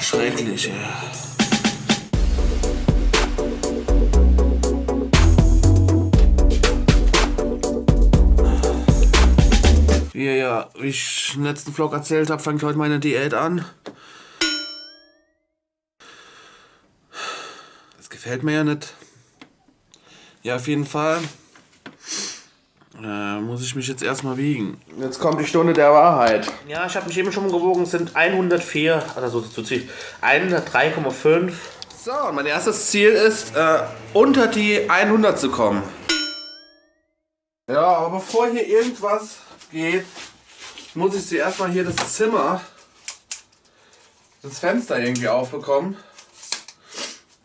schrecklich, ey. Wie ich im letzten Vlog erzählt habe, fängt heute meine Diät an. Das gefällt mir ja nicht. Ja, auf jeden Fall muss ich mich jetzt erstmal wiegen. Jetzt kommt die Stunde der Wahrheit. Ja, ich habe mich eben schon gewogen, es sind 104, also so 103,5. So, und mein erstes Ziel ist, unter die 100 zu kommen. Ja, aber bevor hier irgendwas geht, muss ich zuerst mal hier das Zimmer, das Fenster irgendwie aufbekommen.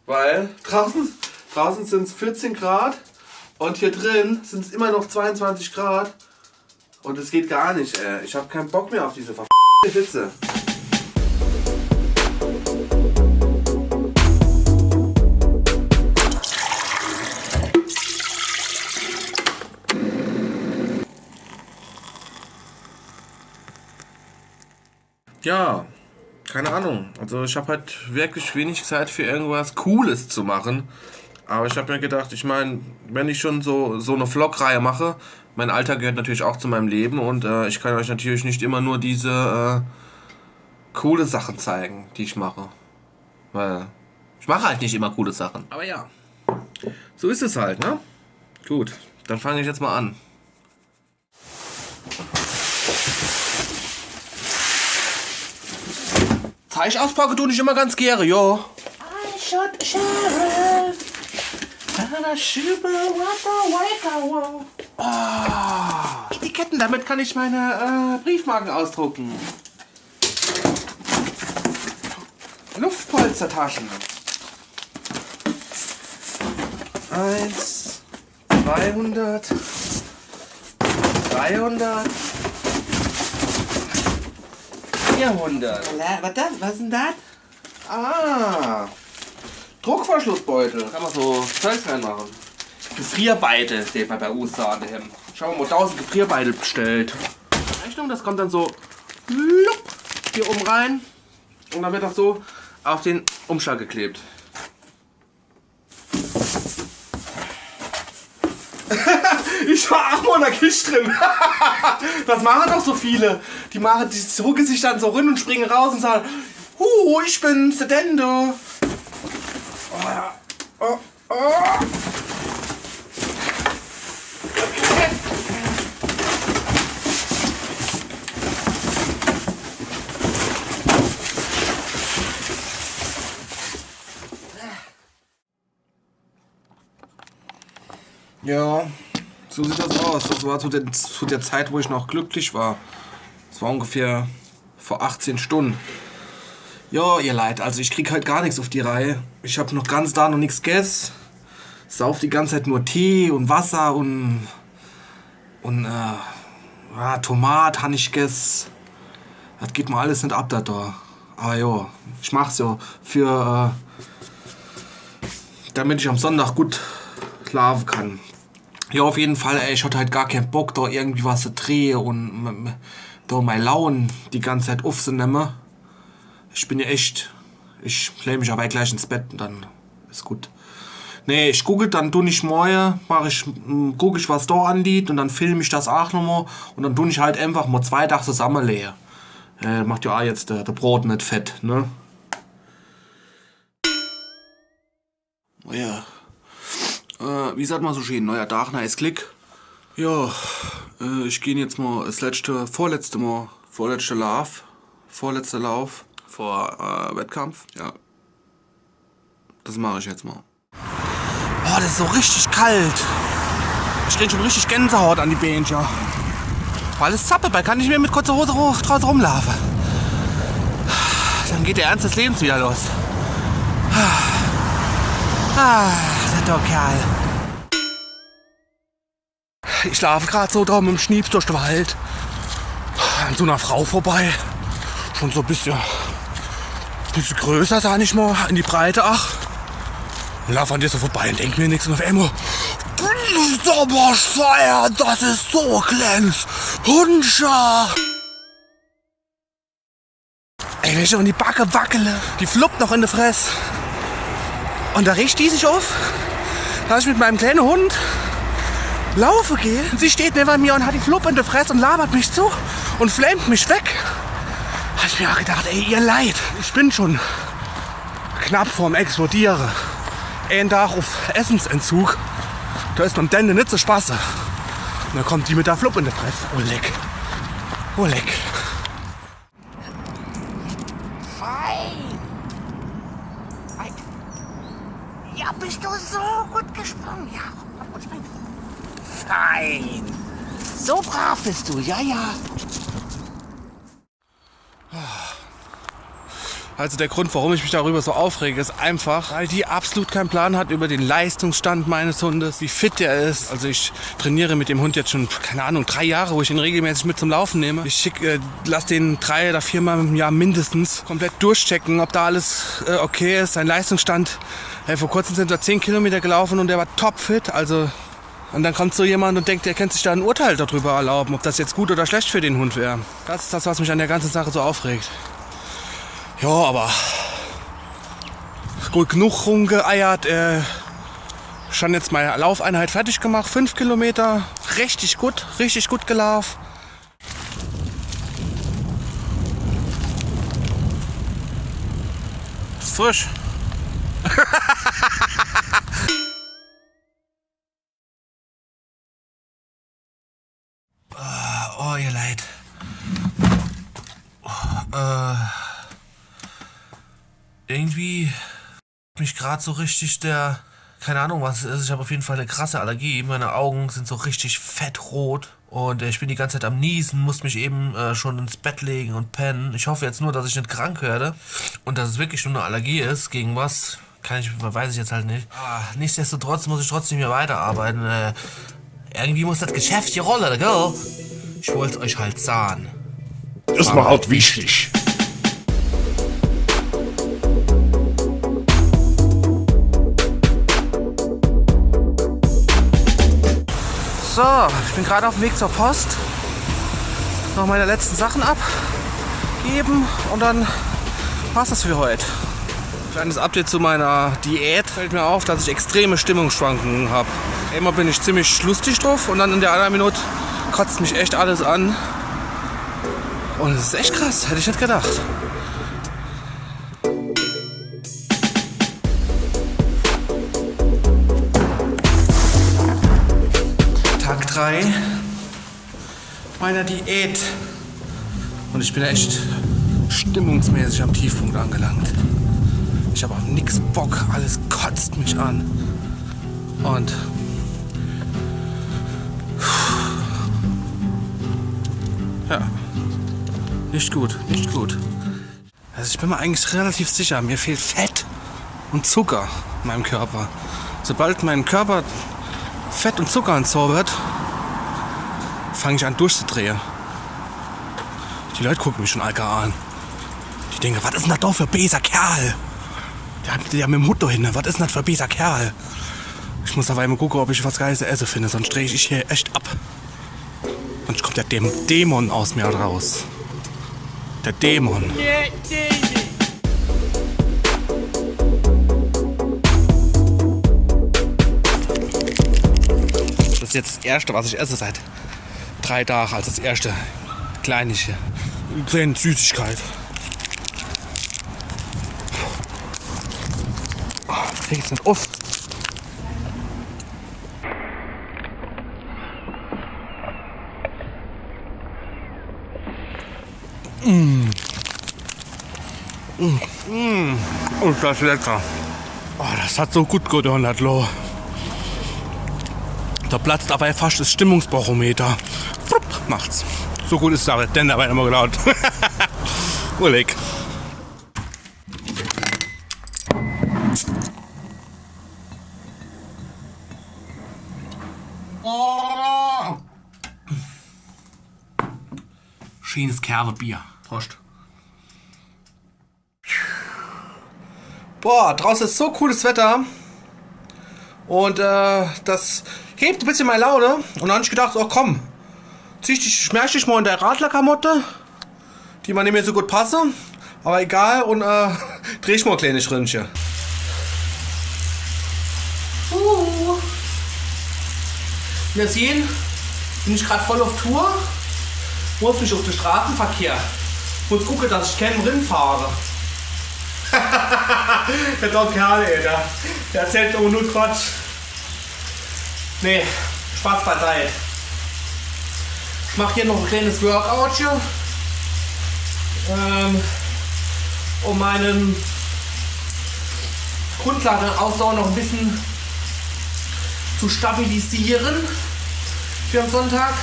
Weil draußen sind es 14 Grad und hier drin sind es immer noch 22 Grad. Und es geht gar nicht, ey. Ich habe keinen Bock mehr auf diese verf***te Hitze. Ja, keine Ahnung. Also ich habe halt wirklich wenig Zeit für irgendwas Cooles zu machen. Aber ich habe mir gedacht, ich meine, wenn ich schon so eine Vlog-Reihe mache, mein Alltag gehört natürlich auch zu meinem Leben und ich kann euch natürlich nicht immer nur diese coole Sachen zeigen, die ich mache. Weil ich mache halt nicht immer coole Sachen. Aber ja, so ist es halt, ne? Gut, dann fange ich jetzt mal an. Teich auspacken tue ich immer ganz gerne, jo. I shot the sheriff. Oh, Etiketten, damit kann ich meine Briefmarken ausdrucken. Luftpolstertaschen. 1, 200, 300. 400. Was ist denn das? Ah, Druckverschlussbeutel. Kann man so Zeugs reinmachen. Gefrierbeutel steht bei USA daheim. Schauen wir mal, 1000 Gefrierbeutel bestellt. Rechnung, das kommt dann so hier oben rein und dann wird das so auf den Umschlag geklebt. Ich war auch mal in der Kiste drin. Das machen doch so viele. Die hucken sich dann so rein und springen raus und sagen, ich bin's, der Dendo. Oh. Ja, so sieht das aus. Das war zu der Zeit, wo ich noch glücklich war. Das war ungefähr vor 18 Stunden. Ja, ihr Leid, also ich krieg halt gar nichts auf die Reihe. Ich habe noch ganz da noch nichts gegessen. Sauf die ganze Zeit nur Tee und Wasser und Tomat habe ich gegessen. Das geht mir alles nicht ab da. Aber ja, ich mach's ja für damit ich am Sonntag gut schlafen kann. Ja, auf jeden Fall, ey, ich hatte halt gar keinen Bock, da irgendwie was zu drehen und da meine Laune die ganze Zeit aufzunehmen. Ich bin ja echt, ich lege mich aber gleich ins Bett und dann ist gut. Nee, ich google, dann tue ich morgen, gucke ich, was da anliegt und dann filme ich das auch nochmal und dann tue ich halt einfach mal 2 Tage zusammenlegen. Macht ja auch jetzt der Brot nicht fett, ne? Oh ja. Wie sagt man so schön, neuer Tag, neues Glück. Ja, ich gehe jetzt mal das vorletzte Lauf vor Wettkampf. Ja, das mache ich jetzt mal. Oh, das ist so richtig kalt. Ich krieg schon richtig Gänsehaut an die Beine, ja. Weil es zappelt, kann ich mir mit kurzer Hose draußen rumlaufen. Dann geht der Ernst des Lebens wieder los. Der Kerl. Ich laufe gerade so da mit dem Schnieps durch den Wald. An so einer Frau vorbei. Schon so ein bisschen größer, sag ich mal, in die Breite, ach. Und laufe an dir so vorbei und denk mir nichts und auf einmal. Feuer, das ist so glänz. Hundscher. Ey, Ey, wenn ich noch in die Backe wackele, die fluppt noch in der Fresse. Und da riecht die sich auf, dass ich mit meinem kleinen Hund laufen gehe. Und sie steht neben mir und hat die Flupp in der Fresse und labert mich zu und flammt mich weg. Habe ich mir auch gedacht, ey, ihr Leid. Ich bin schon knapp vorm Explodieren. Ein Tag auf Essensentzug. Da ist man denn nicht so Spaß. Und dann kommt die mit der Flupp in der Fresse. Oh leck. Oh leck. Fein. Ja, bist du so gut gesprungen? Ja, fein. So brav bist du, ja, ja. Also der Grund, warum ich mich darüber so aufrege, ist einfach, weil die absolut keinen Plan hat über den Leistungsstand meines Hundes, wie fit der ist. Also ich trainiere mit dem Hund jetzt schon, keine Ahnung, 3 Jahre, wo ich ihn regelmäßig mit zum Laufen nehme. Ich lasse den 3 oder 4 Mal im Jahr mindestens komplett durchchecken, ob da alles okay ist. Sein Leistungsstand, vor kurzem sind wir 10 Kilometer gelaufen und der war topfit. Also, und dann kommt so jemand und denkt, der könnte sich da ein Urteil darüber erlauben, ob das jetzt gut oder schlecht für den Hund wäre. Das ist das, was mich an der ganzen Sache so aufregt. Ja, aber gut genug rumgeeiert. Schon jetzt meine Laufeinheit fertig gemacht. 5 Kilometer. Richtig gut gelaufen. Ist frisch. Oh, ihr Leid. Irgendwie mich gerade so richtig keine Ahnung was es ist, ich habe auf jeden Fall eine krasse Allergie. Meine Augen sind so richtig fettrot und ich bin die ganze Zeit am Niesen, muss mich eben schon ins Bett legen und pennen. Ich hoffe jetzt nur, dass ich nicht krank werde und dass es wirklich nur eine Allergie ist. Gegen was, weiß ich jetzt halt nicht. Aber nichtsdestotrotz muss ich trotzdem hier weiterarbeiten. Irgendwie muss das Geschäft hier rollen, gell? Ich wollte euch halt sagen. Das war halt wichtig. So, ich bin gerade auf dem Weg zur Post. Noch meine letzten Sachen abgeben und dann war's das für heute. Kleines Update zu meiner Diät. Fällt mir auf, dass ich extreme Stimmungsschwankungen habe. Immer bin ich ziemlich lustig drauf und dann in der anderen Minute kotzt mich echt alles an. Und es ist echt krass, hätte ich nicht gedacht. Tag 3 meiner Diät. Und ich bin echt stimmungsmäßig am Tiefpunkt angelangt. Ich habe auf nix Bock, alles kotzt mich an. Und ja, nicht gut. Also ich bin mir eigentlich relativ sicher, mir fehlt Fett und Zucker in meinem Körper. Sobald mein Körper Fett und Zucker entzaubert, fange ich an durchzudrehen. Die Leute gucken mich schon alter an. Die denken, was ist denn das doch für ein böser Kerl? Der mit dem Hut da hinten, was ist denn das für ein böser Kerl? Ich muss aber immer gucken, ob ich was Geiles zu essen finde, sonst drehe ich hier echt ab. Sonst kommt der Dämon aus mir raus. Der Dämon. Das ist jetzt das Erste, was ich esse seit 3 Tagen. Also das erste kleine Süßigkeit. Ich krieg jetzt nicht auf. Und das ist lecker. Oh, das hat so gut getan, das Loh. Da platzt aber fast das Stimmungsbarometer. Frupp, macht's. So gut ist es aber, denn dabei immer gelaut. Urleg. Schönes Kerbebier. Prost. Boah, draußen ist so cooles Wetter. Und das hebt ein bisschen meine Laune. Und dann habe ich gedacht, oh komm, schmerz dich mal in der Radlerklamotte, die mir nicht mehr so gut passen. Aber egal, und dreh ich mal ein kleines Ründchen. Wir sehen, bin ich gerade voll auf Tour, muss mich auf den Straßenverkehr. Muss gucken, dass ich keinen Rind fahre. Der Dog Kerl, ey, der erzählt aber nur Quatsch. Nee, Spaß beiseite. Ich mache hier noch ein kleines Workout hier, um meinen Grundlagenausdauer noch ein bisschen zu stabilisieren für am Sonntag.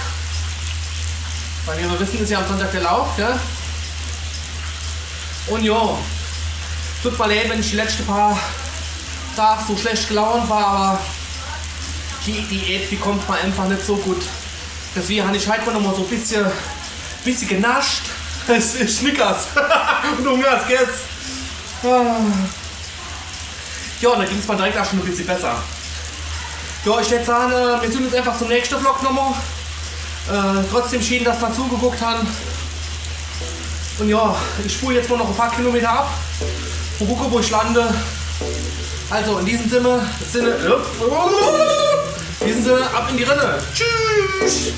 Weil wie wir wissen, ist ja am Sonntag der Lauf, gell? Und ja, tut mir leid, wenn ich die letzten paar Tage so schlecht gelaunt war, aber die Diät bekommt man einfach nicht so gut. Deswegen habe ich heute mal noch mal so ein bisschen genascht. Es ist Snickers und Hungers, gell? Ja, dann ging es mal direkt auch schon ein bisschen besser. Ja, ich würde sagen, wir sind jetzt einfach zum nächsten Vlog nochmal. Trotzdem schön, dass wir zugeguckt haben. Und ja, ich spule jetzt mal noch ein paar Kilometer ab und gucke, wo ich lande. Also in diesem Sinne, ab in die Rinne. Tschüss!